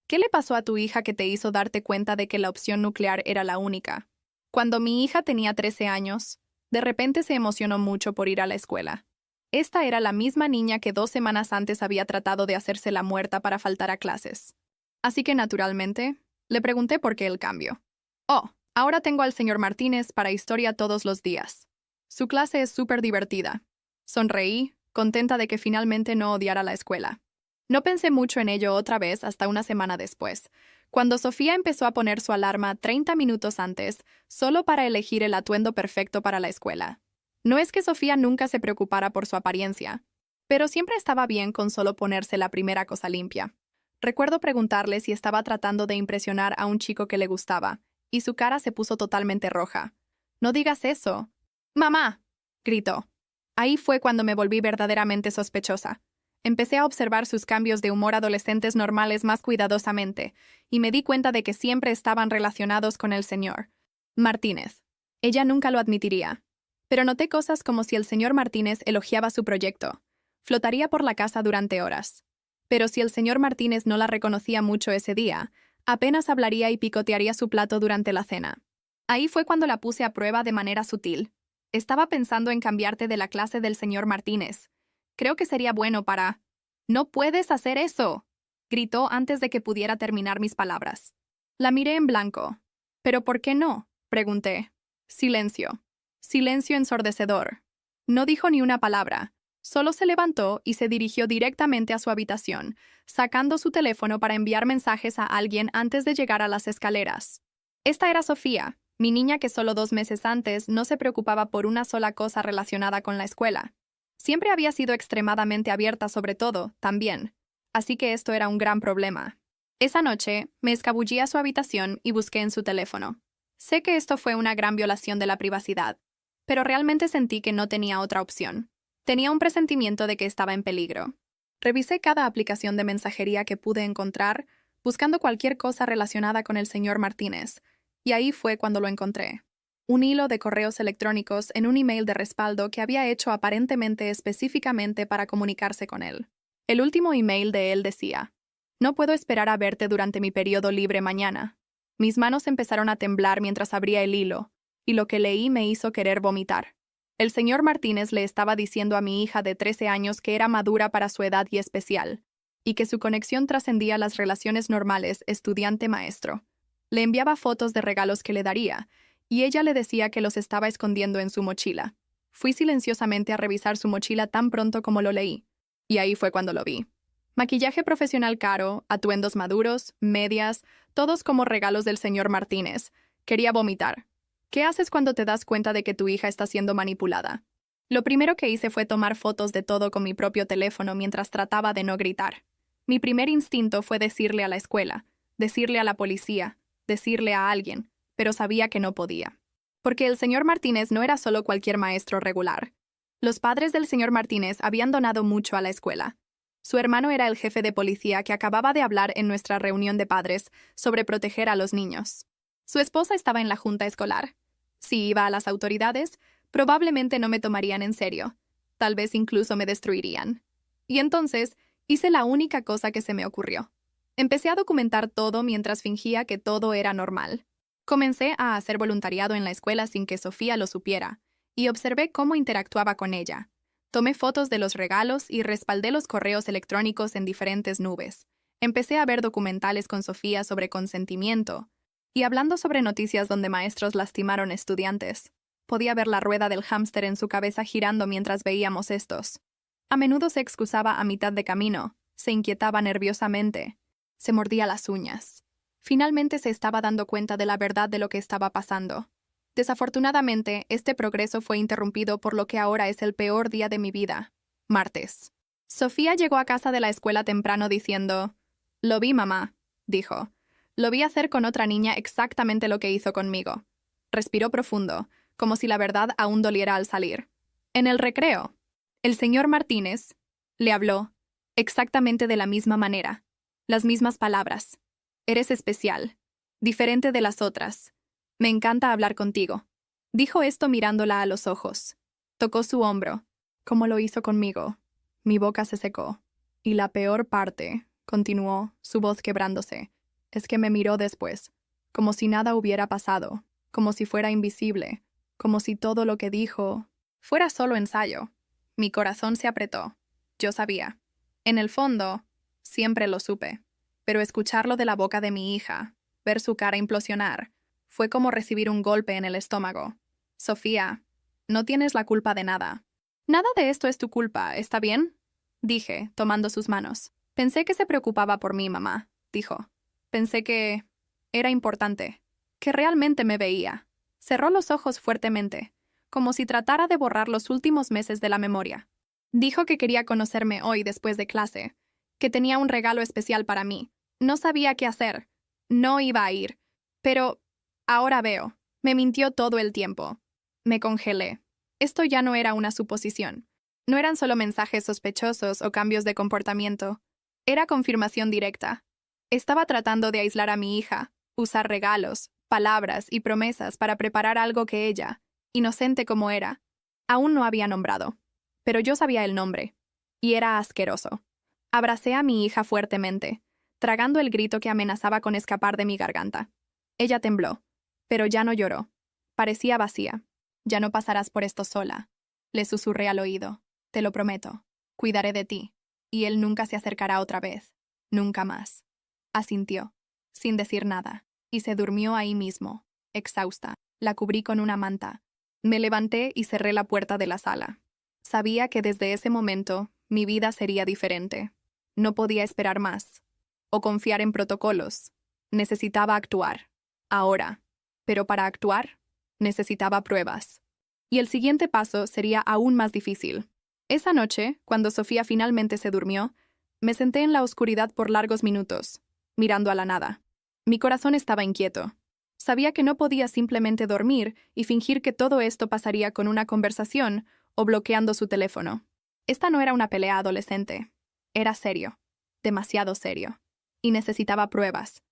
¿Qué le pasó a tu hija que te hizo darte cuenta de que la opción nuclear era la única? Cuando mi hija tenía 13 años, de repente se emocionó mucho por ir a la escuela. Esta era la misma niña que 2 semanas antes había tratado de hacerse la muerta para faltar a clases. Así que, naturalmente, le pregunté por qué el cambio. Oh, ahora tengo al señor Martínez para historia todos los días. Su clase es súper divertida. Sonreí, contenta de que finalmente no odiara la escuela. No pensé mucho en ello otra vez hasta una semana después, cuando Sofía empezó a poner su alarma 30 minutos antes, solo para elegir el atuendo perfecto para la escuela. No es que Sofía nunca se preocupara por su apariencia, pero siempre estaba bien con solo ponerse la primera cosa limpia. Recuerdo preguntarle si estaba tratando de impresionar a un chico que le gustaba, y su cara se puso totalmente roja. «No digas eso». «¡Mamá!», gritó. Ahí fue cuando me volví verdaderamente sospechosa. Empecé a observar sus cambios de humor adolescentes normales más cuidadosamente, y me di cuenta de que siempre estaban relacionados con el señor Martínez. Ella nunca lo admitiría. Pero noté cosas como si el señor Martínez elogiaba su proyecto. Flotaría por la casa durante horas. Pero si el señor Martínez no la reconocía mucho ese día, apenas hablaría y picotearía su plato durante la cena. Ahí fue cuando la puse a prueba de manera sutil. Estaba pensando en cambiarte de la clase del señor Martínez. Creo que sería bueno para... «¡No puedes hacer eso!», gritó antes de que pudiera terminar mis palabras. La miré en blanco. «¿Pero por qué no?», pregunté. Silencio. Silencio ensordecedor. No dijo ni una palabra. Solo se levantó y se dirigió directamente a su habitación, sacando su teléfono para enviar mensajes a alguien antes de llegar a las escaleras. Esta era Sofía, mi niña que solo 2 meses antes no se preocupaba por una sola cosa relacionada con la escuela. Siempre había sido extremadamente abierta sobre todo, también. Así que esto era un gran problema. Esa noche, me escabullí a su habitación y busqué en su teléfono. Sé que esto fue una gran violación de la privacidad, pero realmente sentí que no tenía otra opción. Tenía un presentimiento de que estaba en peligro. Revisé cada aplicación de mensajería que pude encontrar, buscando cualquier cosa relacionada con el señor Martínez, y ahí fue cuando lo encontré. Un hilo de correos electrónicos en un email de respaldo que había hecho aparentemente específicamente para comunicarse con él. El último email de él decía: «No puedo esperar a verte durante mi periodo libre mañana». Mis manos empezaron a temblar mientras abría el hilo, y lo que leí me hizo querer vomitar. El señor Martínez le estaba diciendo a mi hija de 13 años que era madura para su edad y especial, y que su conexión trascendía las relaciones normales estudiante-maestro. Le enviaba fotos de regalos que le daría, y ella le decía que los estaba escondiendo en su mochila. Fui silenciosamente a revisar su mochila tan pronto como lo leí, y ahí fue cuando lo vi. Maquillaje profesional caro, atuendos maduros, medias, todos como regalos del señor Martínez. Quería vomitar. ¿Qué haces cuando te das cuenta de que tu hija está siendo manipulada? Lo primero que hice fue tomar fotos de todo con mi propio teléfono mientras trataba de no gritar. Mi primer instinto fue decirle a la escuela, decirle a la policía, decirle a alguien, pero sabía que no podía. Porque el señor Martínez no era solo cualquier maestro regular. Los padres del señor Martínez habían donado mucho a la escuela. Su hermano era el jefe de policía que acababa de hablar en nuestra reunión de padres sobre proteger a los niños. Su esposa estaba en la junta escolar. Si iba a las autoridades, probablemente no me tomarían en serio. Tal vez incluso me destruirían. Y entonces, hice la única cosa que se me ocurrió. Empecé a documentar todo mientras fingía que todo era normal. Comencé a hacer voluntariado en la escuela sin que Sofía lo supiera, y observé cómo interactuaba con ella. Tomé fotos de los regalos y respaldé los correos electrónicos en diferentes nubes. Empecé a ver documentales con Sofía sobre consentimiento, y hablando sobre noticias donde maestros lastimaron estudiantes. Podía ver la rueda del hámster en su cabeza girando mientras veíamos estos. A menudo se excusaba a mitad de camino, se inquietaba nerviosamente, se mordía las uñas. Finalmente se estaba dando cuenta de la verdad de lo que estaba pasando. Desafortunadamente, este progreso fue interrumpido por lo que ahora es el peor día de mi vida. Martes. Sofía llegó a casa de la escuela temprano diciendo: «Lo vi, mamá», dijo. «Lo vi hacer con otra niña exactamente lo que hizo conmigo». Respiró profundo, como si la verdad aún doliera al salir. En el recreo, el señor Martínez le habló exactamente de la misma manera, las mismas palabras. «Eres especial, diferente de las otras. Me encanta hablar contigo», dijo esto mirándola a los ojos. Tocó su hombro, como lo hizo conmigo. Mi boca se secó. «Y la peor parte», continuó, su voz quebrándose, es que me miró después, como si nada hubiera pasado, como si fuera invisible, como si todo lo que dijo fuera solo ensayo. Mi corazón se apretó. Yo sabía. En el fondo, siempre lo supe. Pero escucharlo de la boca de mi hija, ver su cara implosionar, fue como recibir un golpe en el estómago. Sofía, no tienes la culpa de nada. Nada de esto es tu culpa, ¿está bien? Dije, tomando sus manos. Pensé que se preocupaba por mí, mamá, dijo. Pensé que era importante, que realmente me veía. Cerró los ojos fuertemente, como si tratara de borrar los últimos meses de la memoria. Dijo que quería conocerme hoy después de clase, que tenía un regalo especial para mí. No sabía qué hacer. No iba a ir. Pero ahora veo. Me mintió todo el tiempo. Me congelé. Esto ya no era una suposición. No eran solo mensajes sospechosos o cambios de comportamiento. Era confirmación directa. Estaba tratando de aislar a mi hija, usar regalos, palabras y promesas para preparar algo que ella, inocente como era, aún no había nombrado. Pero yo sabía el nombre, y era asqueroso. Abracé a mi hija fuertemente, tragando el grito que amenazaba con escapar de mi garganta. Ella tembló, pero ya no lloró. Parecía vacía. Ya no pasarás por esto sola. Le susurré al oído. Te lo prometo. Cuidaré de ti. Y él nunca se acercará otra vez. Nunca más. Asintió, sin decir nada, y se durmió ahí mismo, exhausta. La cubrí con una manta. Me levanté y cerré la puerta de la sala. Sabía que desde ese momento mi vida sería diferente. No podía esperar más. O confiar en protocolos. Necesitaba actuar. Ahora. Pero para actuar, necesitaba pruebas. Y el siguiente paso sería aún más difícil. Esa noche, cuando Sofía finalmente se durmió, me senté en la oscuridad por largos minutos, mirando a la nada. Mi corazón estaba inquieto. Sabía que no podía simplemente dormir y fingir que todo esto pasaría con una conversación o bloqueando su teléfono. Esta no era una pelea adolescente. Era serio. Demasiado serio. Y necesitaba pruebas.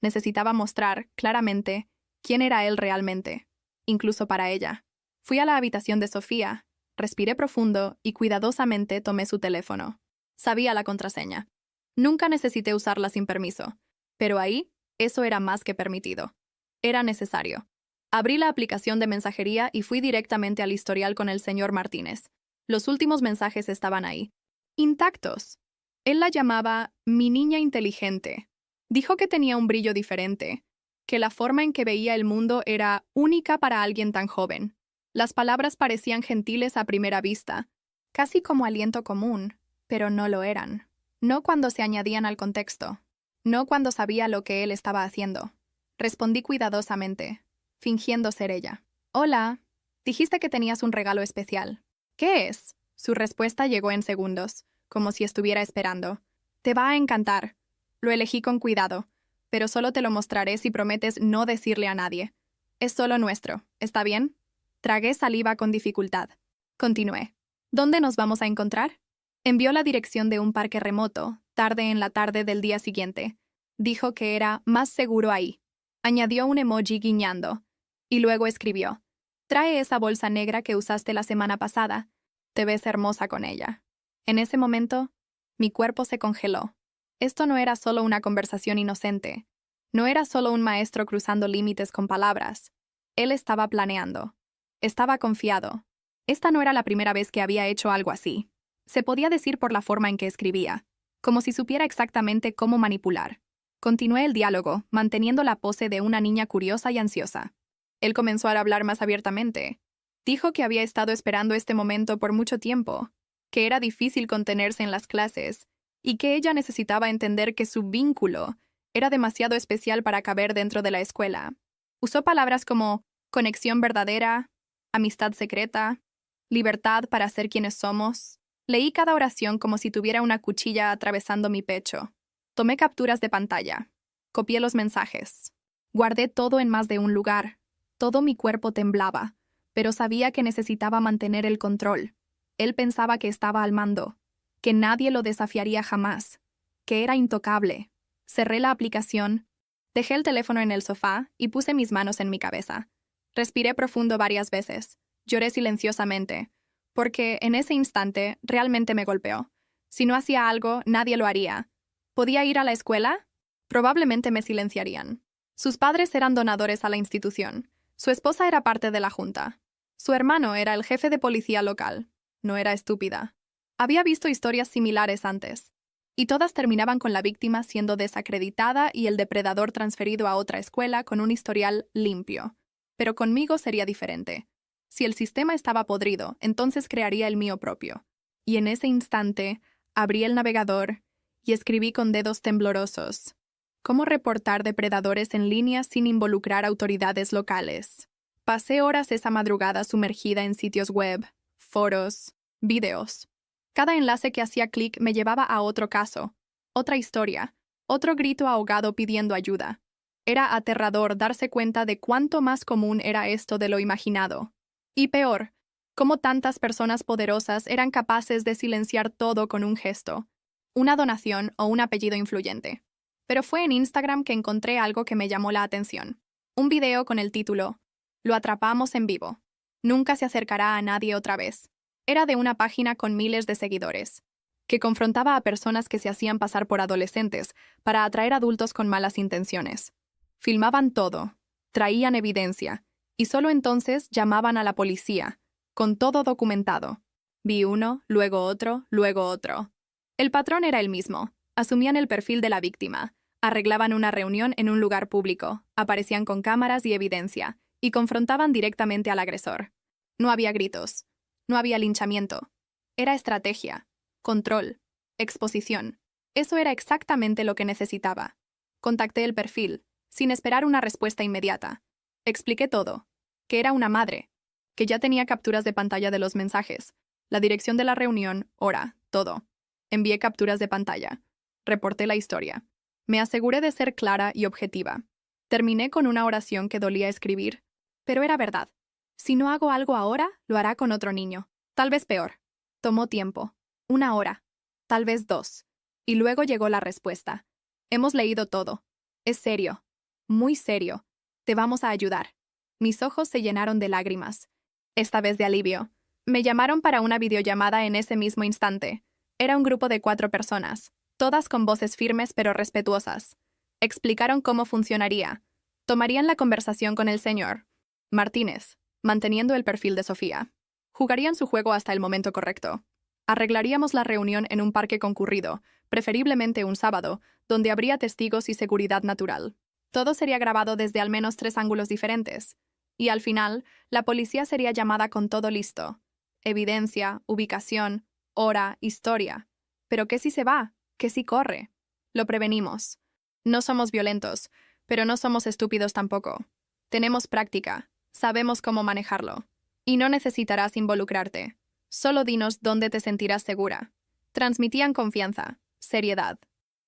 Necesitaba mostrar, claramente, quién era él realmente, incluso para ella. Fui a la habitación de Sofía, respiré profundo y cuidadosamente tomé su teléfono. Sabía la contraseña. Nunca necesité usarla sin permiso, pero ahí, eso era más que permitido. Era necesario. Abrí la aplicación de mensajería y fui directamente al historial con el señor Martínez. Los últimos mensajes estaban ahí. Intactos. Él la llamaba mi niña inteligente. Dijo que tenía un brillo diferente, que la forma en que veía el mundo era única para alguien tan joven. Las palabras parecían gentiles a primera vista, casi como aliento común, pero no lo eran. No cuando se añadían al contexto. No cuando sabía lo que él estaba haciendo. Respondí cuidadosamente, fingiendo ser ella. Hola, dijiste que tenías un regalo especial. ¿Qué es? Su respuesta llegó en segundos, como si estuviera esperando. Te va a encantar. Lo elegí con cuidado, pero solo te lo mostraré si prometes no decirle a nadie. Es solo nuestro, ¿está bien? Tragué saliva con dificultad. Continué. ¿Dónde nos vamos a encontrar? Envió la dirección de un parque remoto, tarde en la tarde del día siguiente. Dijo que era más seguro ahí. Añadió un emoji guiñando. Y luego escribió. Trae esa bolsa negra que usaste la semana pasada. Te ves hermosa con ella. En ese momento, mi cuerpo se congeló. Esto no era solo una conversación inocente. No era solo un maestro cruzando límites con palabras. Él estaba planeando. Estaba confiado. Esta no era la primera vez que había hecho algo así. Se podía decir por la forma en que escribía, como si supiera exactamente cómo manipular. Continué el diálogo, manteniendo la pose de una niña curiosa y ansiosa. Él comenzó a hablar más abiertamente. Dijo que había estado esperando este momento por mucho tiempo, que era difícil contenerse en las clases, y que ella necesitaba entender que su vínculo era demasiado especial para caber dentro de la escuela. Usó palabras como conexión verdadera, amistad secreta, libertad para ser quienes somos. Leí cada oración como si tuviera una cuchilla atravesando mi pecho. Tomé capturas de pantalla. Copié los mensajes. Guardé todo en más de un lugar. Todo mi cuerpo temblaba, pero sabía que necesitaba mantener el control. Él pensaba que estaba al mando, que nadie lo desafiaría jamás, que era intocable. Cerré la aplicación, dejé el teléfono en el sofá y puse mis manos en mi cabeza. Respiré profundo varias veces. Lloré silenciosamente, porque en ese instante realmente me golpeó. Si no hacía algo, nadie lo haría. ¿Podía ir a la escuela? Probablemente me silenciarían. Sus padres eran donadores a la institución. Su esposa era parte de la junta. Su hermano era el jefe de policía local. No era estúpida. Había visto historias similares antes. Y todas terminaban con la víctima siendo desacreditada y el depredador transferido a otra escuela con un historial limpio. Pero conmigo sería diferente. Si el sistema estaba podrido, entonces crearía el mío propio. Y en ese instante, abrí el navegador y escribí con dedos temblorosos: ¿cómo reportar depredadores en línea sin involucrar autoridades locales? Pasé horas esa madrugada sumergida en sitios web, foros, videos. Cada enlace que hacía clic me llevaba a otro caso, otra historia, otro grito ahogado pidiendo ayuda. Era aterrador darse cuenta de cuánto más común era esto de lo imaginado. Y peor, cómo tantas personas poderosas eran capaces de silenciar todo con un gesto, una donación o un apellido influyente. Pero fue en Instagram que encontré algo que me llamó la atención. Un video con el título: "Lo atrapamos en vivo. Nunca se acercará a nadie otra vez". Era de una página con miles de seguidores, que confrontaba a personas que se hacían pasar por adolescentes para atraer adultos con malas intenciones. Filmaban todo, traían evidencia, y solo entonces llamaban a la policía, con todo documentado. Vi uno, luego otro, luego otro. El patrón era el mismo. Asumían el perfil de la víctima, arreglaban una reunión en un lugar público, aparecían con cámaras y evidencia, y confrontaban directamente al agresor. No había gritos, no había linchamiento. Era estrategia, control, exposición. Eso era exactamente lo que necesitaba. Contacté el perfil, sin esperar una respuesta inmediata. Expliqué todo, que era una madre, que ya tenía capturas de pantalla de los mensajes, la dirección de la reunión, hora, todo. Envié capturas de pantalla. Reporté la historia. Me aseguré de ser clara y objetiva. Terminé con una oración que dolía escribir, pero era verdad. Si no hago algo ahora, lo hará con otro niño. Tal vez peor. Tomó tiempo. 1 hora. Tal vez 2. Y luego llegó la respuesta. Hemos leído todo. Es serio. Muy serio. Te vamos a ayudar. Mis ojos se llenaron de lágrimas. Esta vez de alivio. Me llamaron para una videollamada en ese mismo instante. Era un grupo de 4 personas. Todas con voces firmes pero respetuosas. Explicaron cómo funcionaría. Tomarían la conversación con el señor Martínez, manteniendo el perfil de Sofía. Jugarían su juego hasta el momento correcto. Arreglaríamos la reunión en un parque concurrido, preferiblemente un sábado, donde habría testigos y seguridad natural. Todo sería grabado desde al menos 3 ángulos diferentes. Y al final, la policía sería llamada con todo listo. Evidencia, ubicación, hora, historia. ¿Pero qué si se va? ¿Qué si corre? Lo prevenimos. No somos violentos, pero no somos estúpidos tampoco. Tenemos práctica, sabemos cómo manejarlo. Y no necesitarás involucrarte. Solo dinos dónde te sentirás segura. Transmitían confianza, seriedad.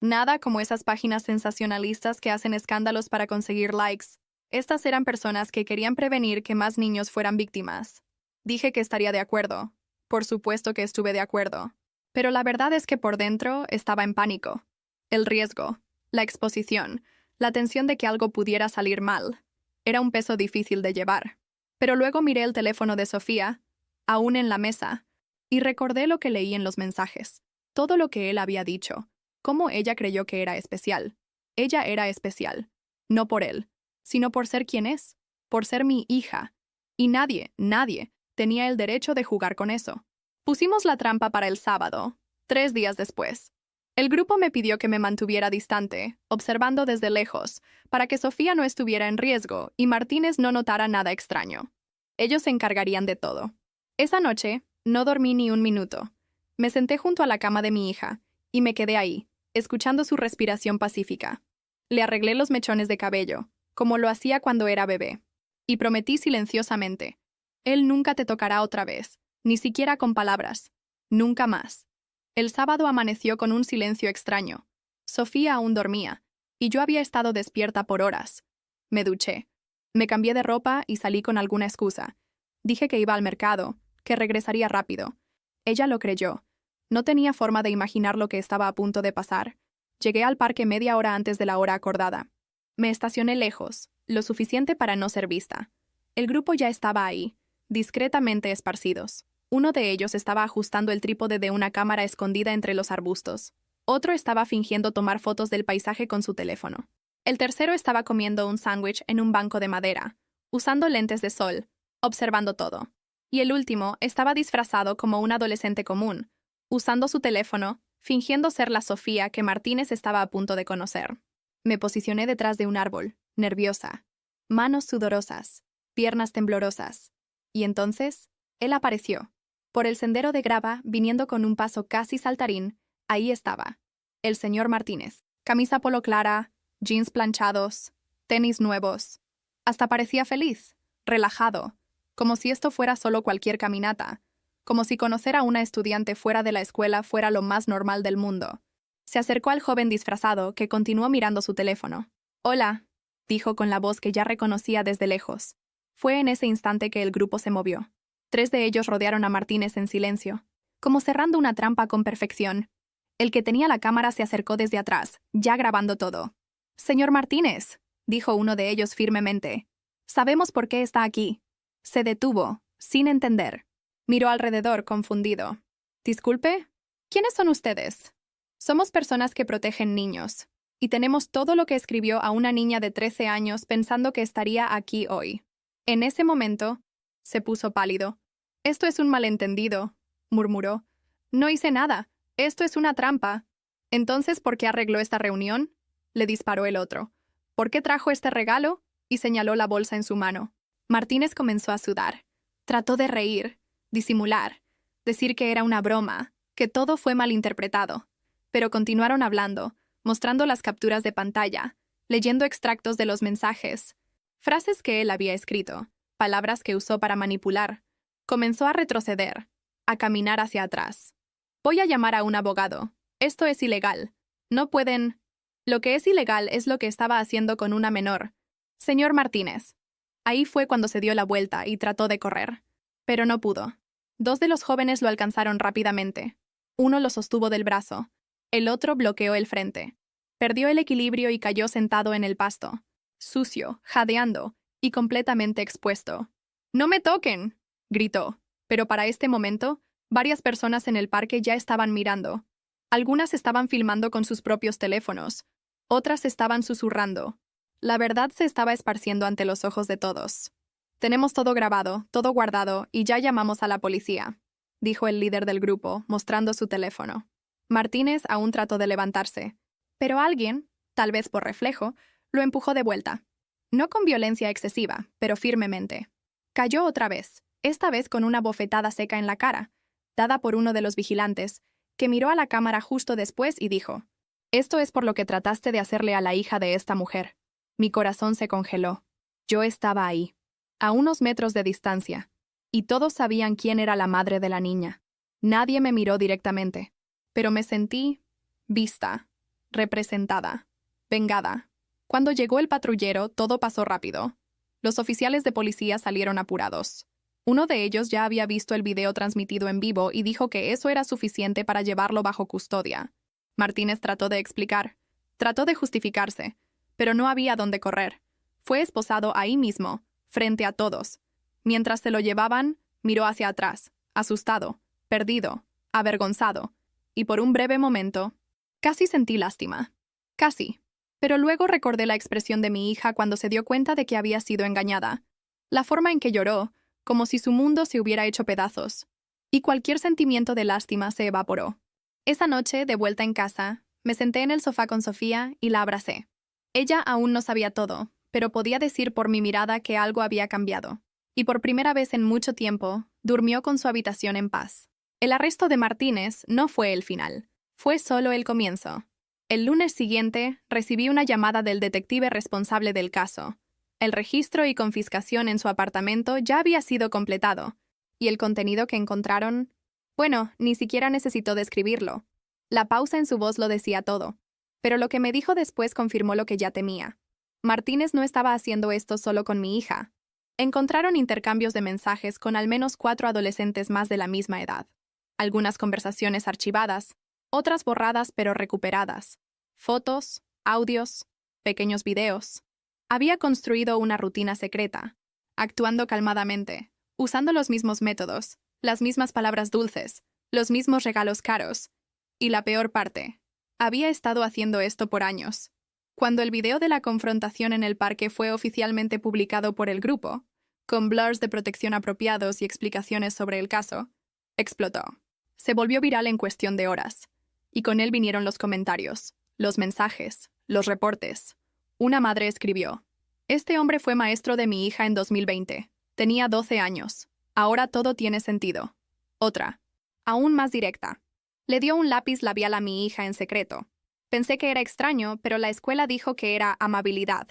Nada como esas páginas sensacionalistas que hacen escándalos para conseguir likes. Estas eran personas que querían prevenir que más niños fueran víctimas. Dije que estaría de acuerdo. Por supuesto que estuve de acuerdo. Pero la verdad es que por dentro estaba en pánico. El riesgo, la exposición, la tensión de que algo pudiera salir mal. Era un peso difícil de llevar. Pero luego miré el teléfono de Sofía, aún en la mesa, y recordé lo que leí en los mensajes. Todo lo que él había dicho. Cómo ella creyó que era especial. Ella era especial. No por él, sino por ser quien es. Por ser mi hija. Y nadie, tenía el derecho de jugar con eso. Pusimos la trampa para el sábado, 3 días después. El grupo me pidió que me mantuviera distante, observando desde lejos, para que Sofía no estuviera en riesgo y Martínez no notara nada extraño. Ellos se encargarían de todo. Esa noche, no dormí ni un minuto. Me senté junto a la cama de mi hija, y me quedé ahí, escuchando su respiración pacífica. Le arreglé los mechones de cabello, como lo hacía cuando era bebé, y prometí silenciosamente: él nunca te tocará otra vez, ni siquiera con palabras. Nunca más. El sábado amaneció con un silencio extraño. Sofía aún dormía, y yo había estado despierta por horas. Me duché. Me cambié de ropa y salí con alguna excusa. Dije que iba al mercado, que regresaría rápido. Ella lo creyó. No tenía forma de imaginar lo que estaba a punto de pasar. Llegué al parque media hora antes de la hora acordada. Me estacioné lejos, lo suficiente para no ser vista. El grupo ya estaba ahí, discretamente esparcidos. Uno de ellos estaba ajustando el trípode de una cámara escondida entre los arbustos. Otro estaba fingiendo tomar fotos del paisaje con su teléfono. El tercero estaba comiendo un sándwich en un banco de madera, usando lentes de sol, observando todo. Y el último estaba disfrazado como un adolescente común, usando su teléfono, fingiendo ser la Sofía que Martínez estaba a punto de conocer. Me posicioné detrás de un árbol, nerviosa, manos sudorosas, piernas temblorosas. Y entonces, él apareció. Por el sendero de grava, viniendo con un paso casi saltarín, ahí estaba. El señor Martínez. Camisa polo clara, jeans planchados, tenis nuevos. Hasta parecía feliz, relajado, como si esto fuera solo cualquier caminata, como si conocer a una estudiante fuera de la escuela fuera lo más normal del mundo. Se acercó al joven disfrazado, que continuó mirando su teléfono. «Hola», dijo con la voz que ya reconocía desde lejos. Fue en ese instante que el grupo se movió. 3 de ellos rodearon a Martínez en silencio, como cerrando una trampa con perfección. El que tenía la cámara se acercó desde atrás, ya grabando todo. «Señor Martínez», dijo uno de ellos firmemente. «Sabemos por qué está aquí». Se detuvo, sin entender. Miró alrededor, confundido. «Disculpe, ¿quiénes son ustedes?» «Somos personas que protegen niños, y tenemos todo lo que escribió a una niña de 13 años pensando que estaría aquí hoy». En ese momento, se puso pálido. «Esto es un malentendido», murmuró. «No hice nada. Esto es una trampa». «Entonces, ¿por qué arregló esta reunión?», le disparó el otro. «¿Por qué trajo este regalo?», y señaló la bolsa en su mano. Martínez comenzó a sudar. Trató de reír, disimular, decir que era una broma, que todo fue malinterpretado. Pero continuaron hablando, mostrando las capturas de pantalla, leyendo extractos de los mensajes, frases que él había escrito, palabras que usó para manipular. Comenzó a retroceder, a caminar hacia atrás. «Voy a llamar a un abogado. Esto es ilegal. No pueden...». «Lo que es ilegal es lo que estaba haciendo con una menor. Señor Martínez». Ahí fue cuando se dio la vuelta y trató de correr. Pero no pudo. 2 de los jóvenes lo alcanzaron rápidamente. Uno lo sostuvo del brazo. El otro bloqueó el frente. Perdió el equilibrio y cayó sentado en el pasto, sucio, jadeando y completamente expuesto. «¡No me toquen!», gritó. Pero para este momento, varias personas en el parque ya estaban mirando. Algunas estaban filmando con sus propios teléfonos. Otras estaban susurrando. La verdad se estaba esparciendo ante los ojos de todos. «Tenemos todo grabado, todo guardado, y ya llamamos a la policía», dijo el líder del grupo, mostrando su teléfono. Martínez aún trató de levantarse, pero alguien, tal vez por reflejo, lo empujó de vuelta. No con violencia excesiva, pero firmemente. Cayó otra vez, esta vez con una bofetada seca en la cara, dada por uno de los vigilantes, que miró a la cámara justo después y dijo: «Esto es por lo que trataste de hacerle a la hija de esta mujer». Mi corazón se congeló. Yo estaba ahí, a unos metros de distancia, y todos sabían quién era la madre de la niña. Nadie me miró directamente, pero me sentí vista, representada, vengada. Cuando llegó el patrullero, todo pasó rápido. Los oficiales de policía salieron apurados. Uno de ellos ya había visto el video transmitido en vivo y dijo que eso era suficiente para llevarlo bajo custodia. Martínez trató de explicar, trató de justificarse, pero no había dónde correr. Fue esposado ahí mismo, frente a todos. Mientras se lo llevaban, miró hacia atrás, asustado, perdido, avergonzado, y por un breve momento, casi sentí lástima. Casi. Pero luego recordé la expresión de mi hija cuando se dio cuenta de que había sido engañada. La forma en que lloró, como si su mundo se hubiera hecho pedazos. Y cualquier sentimiento de lástima se evaporó. Esa noche, de vuelta en casa, me senté en el sofá con Sofía y la abracé. Ella aún no sabía todo, pero podía decir por mi mirada que algo había cambiado. Y por primera vez en mucho tiempo, durmió con su habitación en paz. El arresto de Martínez no fue el final. Fue solo el comienzo. El lunes siguiente, recibí una llamada del detective responsable del caso. El registro y confiscación en su apartamento ya había sido completado. Y el contenido que encontraron... Bueno, ni siquiera necesitó describirlo. La pausa en su voz lo decía todo. Pero lo que me dijo después confirmó lo que ya temía. Martínez no estaba haciendo esto solo con mi hija. Encontraron intercambios de mensajes con al menos 4 adolescentes más de la misma edad. Algunas conversaciones archivadas, otras borradas pero recuperadas. Fotos, audios, pequeños videos. Había construido una rutina secreta, actuando calmadamente, usando los mismos métodos, las mismas palabras dulces, los mismos regalos caros. Y la peor parte, Había estado haciendo esto por años. Cuando el video de la confrontación en el parque fue oficialmente publicado por el grupo, con blurs de protección apropiados y explicaciones sobre el caso, explotó. Se volvió viral en cuestión de horas, y con él vinieron los comentarios, los mensajes, los reportes. Una madre escribió: "Este hombre fue maestro de mi hija en 2020. Tenía 12 años. Ahora todo tiene sentido". Otra, aún más directa: "Le dio un lápiz labial a mi hija en secreto. Pensé que era extraño, pero la escuela dijo que era amabilidad.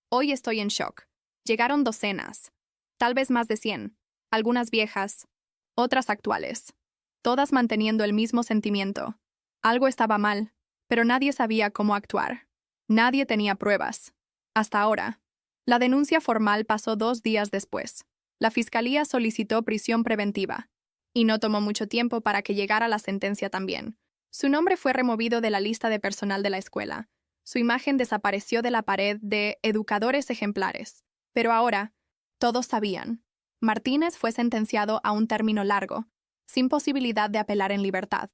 Hoy estoy en shock. Llegaron docenas, tal vez más de 100, algunas viejas, otras actuales, todas manteniendo el mismo sentimiento. Algo estaba mal, pero nadie sabía cómo actuar. Nadie tenía pruebas. Hasta ahora. La denuncia formal pasó 2 días después. La fiscalía solicitó prisión preventiva. Y no tomó mucho tiempo para que llegara la sentencia también. Su nombre fue removido de la lista de personal de la escuela. Su imagen desapareció de la pared de educadores ejemplares. Pero ahora, todos sabían. Martínez fue sentenciado a un término largo, sin posibilidad de apelar en libertad.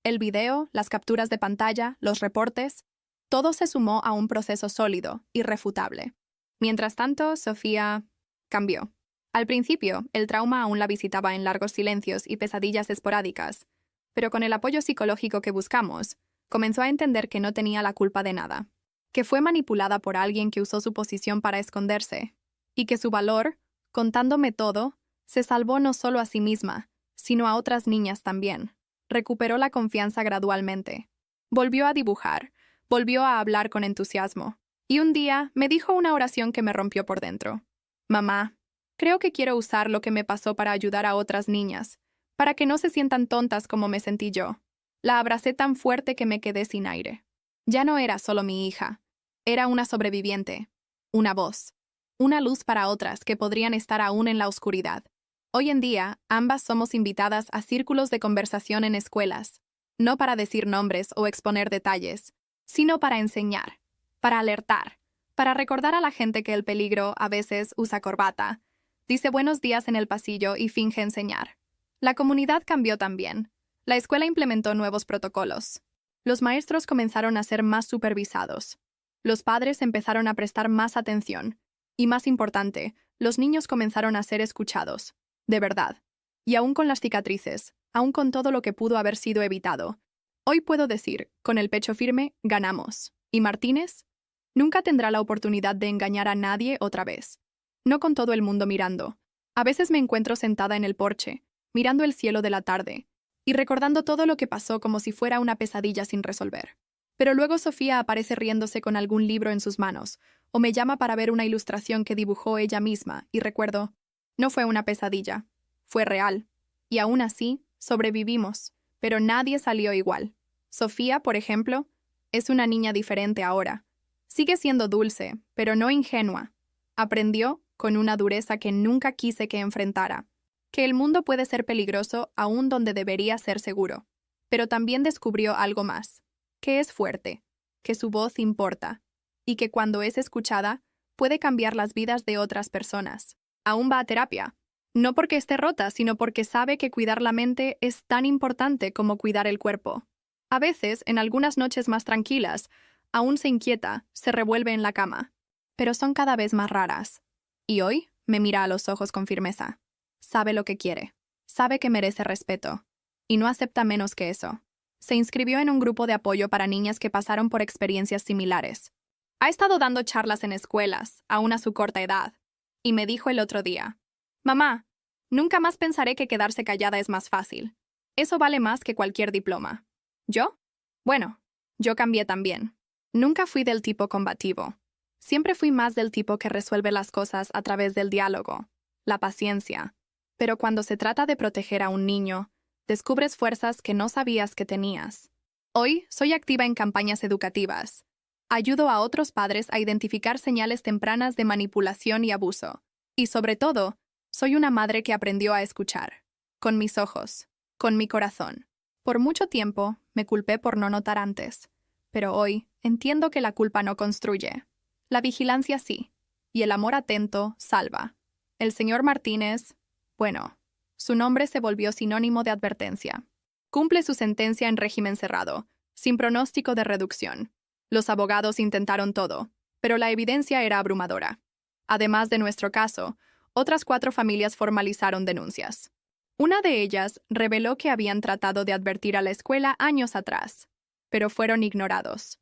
El video, las capturas de pantalla, los reportes, todo se sumó a un proceso sólido, irrefutable. Mientras tanto, Sofía cambió. Al principio, el trauma aún la visitaba en largos silencios y pesadillas esporádicas, pero con el apoyo psicológico que buscamos, comenzó a entender que no tenía la culpa de nada, que fue manipulada por alguien que usó su posición para esconderse, y que su valor, contándome todo, se salvó no solo a sí misma, sino a otras niñas también. Recuperó la confianza gradualmente. Volvió a dibujar, volvió a hablar con entusiasmo, y un día me dijo una oración que me rompió por dentro. «Mamá, creo que quiero usar lo que me pasó para ayudar a otras niñas, para que no se sientan tontas como me sentí yo». La abracé tan fuerte que me quedé sin aire. Ya no era solo mi hija, era una sobreviviente, una voz, una luz para otras que podrían estar aún en la oscuridad. Hoy en día, ambas somos invitadas a círculos de conversación en escuelas, no para decir nombres o exponer detalles, sino para enseñar, para alertar, para recordar a la gente que el peligro a veces usa corbata, dice buenos días en el pasillo y finge enseñar. La comunidad cambió también. La escuela implementó nuevos protocolos. Los maestros comenzaron a ser más supervisados. Los padres empezaron a prestar más atención. Y más importante, los niños comenzaron a ser escuchados. De verdad. Y aún con las cicatrices, aún con todo lo que pudo haber sido evitado, hoy puedo decir, con el pecho firme, ganamos. ¿Y Martínez? Nunca tendrá la oportunidad de engañar a nadie otra vez. No con todo el mundo mirando. A veces me encuentro sentada en el porche, mirando el cielo de la tarde, y recordando todo lo que pasó como si fuera una pesadilla sin resolver. Pero luego Sofía aparece riéndose con algún libro en sus manos, o me llama para ver una ilustración que dibujó ella misma, y recuerdo, no fue una pesadilla, fue real. Y aún así, sobrevivimos, pero nadie salió igual. Sofía, por ejemplo, es una niña diferente ahora. Sigue siendo dulce, pero no ingenua. Aprendió, con una dureza que nunca quise que enfrentara, que el mundo puede ser peligroso aún donde debería ser seguro. Pero también descubrió algo más, que es fuerte, que su voz importa, y que cuando es escuchada, puede cambiar las vidas de otras personas. Aún va a terapia, no porque esté rota, sino porque sabe que cuidar la mente es tan importante como cuidar el cuerpo. A veces, en algunas noches más tranquilas, aún se inquieta, se revuelve en la cama, pero son cada vez más raras. Y hoy me mira a los ojos con firmeza. Sabe lo que quiere, sabe que merece respeto, y no acepta menos que eso. Se inscribió en un grupo de apoyo para niñas que pasaron por experiencias similares. Ha estado dando charlas en escuelas, aún a su corta edad, y me dijo el otro día: «Mamá, nunca más pensaré que quedarse callada es más fácil. Eso vale más que cualquier diploma». ¿Yo? Bueno, yo cambié también. Nunca fui del tipo combativo. Siempre fui más del tipo que resuelve las cosas a través del diálogo, la paciencia. Pero cuando se trata de proteger a un niño, descubres fuerzas que no sabías que tenías. Hoy soy activa en campañas educativas. Ayudo a otros padres a identificar señales tempranas de manipulación y abuso. Y sobre todo, soy una madre que aprendió a escuchar. Con mis ojos, con mi corazón. Por mucho tiempo me culpé por no notar antes. Pero hoy entiendo que la culpa no construye. La vigilancia sí. Y el amor atento salva. El señor Martínez, bueno, su nombre se volvió sinónimo de advertencia. Cumple su sentencia en régimen cerrado. sin pronóstico de reducción. Los abogados intentaron todo, pero la evidencia era abrumadora. Además de nuestro caso, otras 4 familias formalizaron denuncias. Una de ellas reveló que habían tratado de advertir a la escuela años atrás, pero fueron ignorados.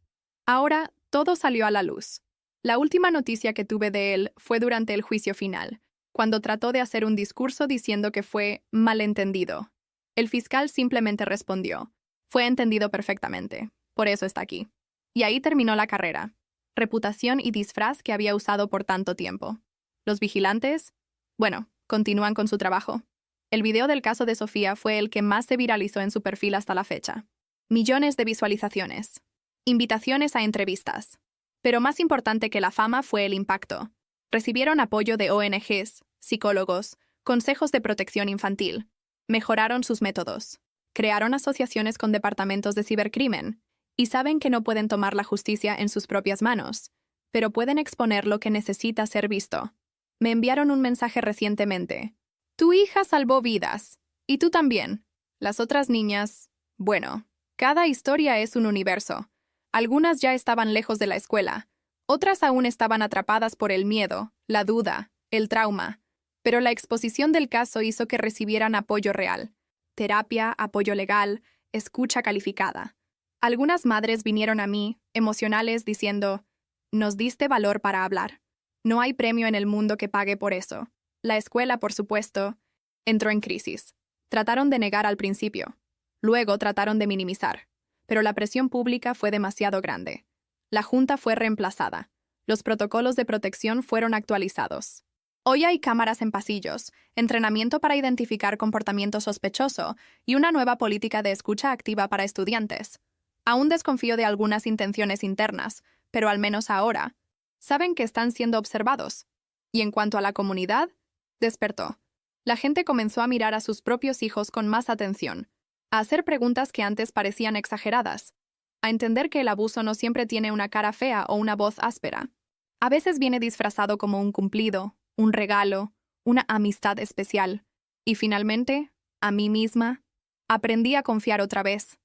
Ahora, todo salió a la luz. La última noticia que tuve de él fue durante el juicio final, cuando trató de hacer un discurso diciendo que fue malentendido. El fiscal simplemente respondió: fue entendido perfectamente, por eso está aquí. Y ahí terminó la carrera, reputación y disfraz que había usado por tanto tiempo. Los vigilantes, bueno, continúan con su trabajo. El video del caso de Sofía fue el que más se viralizó en su perfil hasta la fecha. Millones de visualizaciones, invitaciones a entrevistas. Pero más importante que la fama fue el impacto. Recibieron apoyo de ONGs, psicólogos, consejos de protección infantil. Mejoraron sus métodos. Crearon asociaciones con departamentos de cibercrimen. Y saben que no pueden tomar la justicia en sus propias manos, pero pueden exponer lo que necesita ser visto. Me enviaron un mensaje recientemente. Tu hija salvó vidas. Y tú también. Las otras niñas, bueno, cada historia es un universo. Algunas ya estaban lejos de la escuela. Otras aún estaban atrapadas por el miedo, la duda, el trauma. Pero la exposición del caso hizo que recibieran apoyo real. Terapia, apoyo legal, escucha calificada. Algunas madres vinieron a mí, emocionales, diciendo: nos diste valor para hablar. No hay premio en el mundo que pague por eso. La escuela, por supuesto, entró en crisis. Trataron de negar al principio. Luego trataron de minimizar. Pero la presión pública fue demasiado grande. La junta fue reemplazada. Los protocolos de protección fueron actualizados. Hoy hay cámaras en pasillos, entrenamiento para identificar comportamiento sospechoso y una nueva política de escucha activa para estudiantes. Aún desconfío de algunas intenciones internas, pero al menos ahora saben que están siendo observados. Y en cuanto a la comunidad, despertó. La gente comenzó a mirar a sus propios hijos con más atención, a hacer preguntas que antes parecían exageradas, a entender que el abuso no siempre tiene una cara fea o una voz áspera. A veces viene disfrazado como un cumplido, un regalo, una amistad especial. Y finalmente, a mí misma, aprendí a confiar otra vez.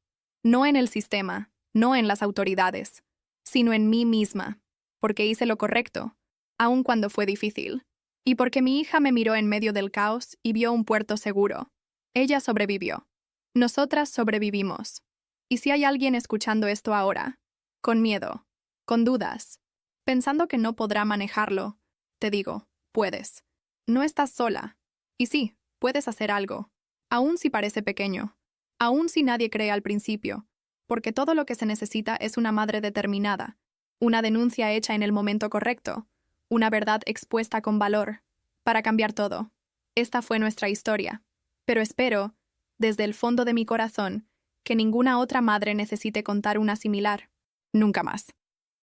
No en el sistema, no en las autoridades, sino en mí misma, porque hice lo correcto, aun cuando fue difícil. Y porque mi hija me miró en medio del caos y vio un puerto seguro. Ella sobrevivió. Nosotras sobrevivimos. Y si hay alguien escuchando esto ahora, con miedo, con dudas, pensando que no podrá manejarlo, te digo, puedes. No estás sola. Y sí, puedes hacer algo, aun si parece pequeño. Aún si nadie cree al principio, porque todo lo que se necesita es una madre determinada, una denuncia hecha en el momento correcto, una verdad expuesta con valor, para cambiar todo. Esta fue nuestra historia, pero espero, desde el fondo de mi corazón, que ninguna otra madre necesite contar una similar. Nunca más.